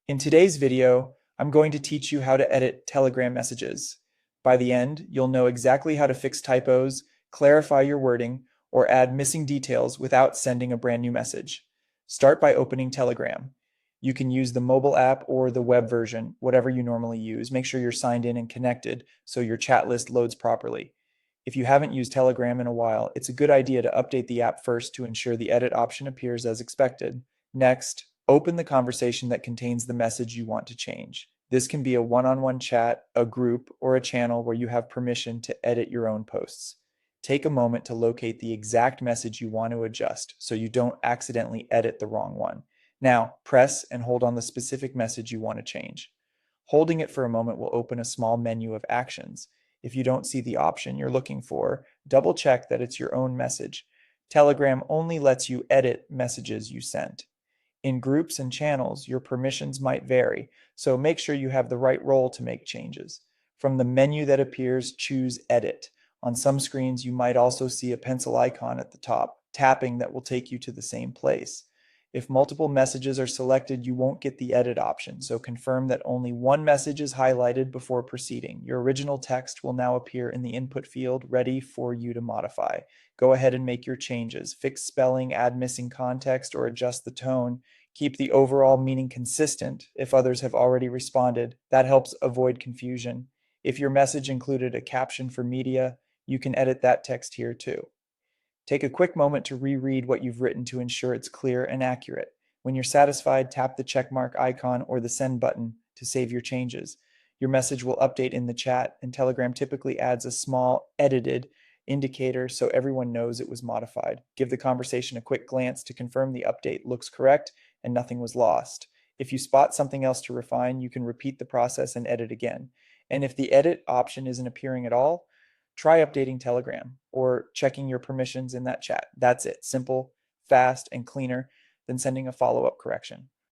In today's video, I'm going to teach you how to edit Telegram messages. By the end, you'll know exactly how to fix typos, clarify your wording, or add missing details without sending a brand new message. Start by opening Telegram. You can use the mobile app or the web version, whatever you normally use. Make sure you're signed in and connected so your chat list loads properly. If you haven't used Telegram in a while, it's a good idea to update the app first to ensure the edit option appears as expected. Next, open the conversation that contains the message you want to change. This can be a one-on-one chat, a group, or a channel where you have permission to edit your own posts. Take a moment to locate the exact message you want to adjust so you don't accidentally edit the wrong one. Now, press and hold on the specific message you want to change. Holding it for a moment will open a small menu of actions. If you don't see the option you're looking for, double check that it's your own message. Telegram only lets you edit messages you sent. In groups and channels, your permissions might vary, so make sure you have the right role to make changes. From the menu that appears, choose Edit. On some screens, you might also see a pencil icon at the top, tapping that will take you to the same place. If multiple messages are selected, you won't get the edit option, so confirm that only one message is highlighted before proceeding. Your original text will now appear in the input field, ready for you to modify. Go ahead and make your changes. Fix spelling, add missing context, or adjust the tone. Keep the overall meaning consistent if others have already responded. That helps avoid confusion. If your message included a caption for media, you can edit that text here too. Take a quick moment to reread what you've written to ensure it's clear and accurate. When you're satisfied, tap the checkmark icon or the send button to save your changes. Your message will update in the chat, and Telegram typically adds a small edited indicator so everyone knows it was modified. Give the conversation a quick glance to confirm the update looks correct and nothing was lost. If you spot something else to refine, you can repeat the process and edit again. And if the edit option isn't appearing at all, try updating Telegram or checking your permissions in that chat. That's it. Simple, fast, and cleaner than sending a follow-up correction.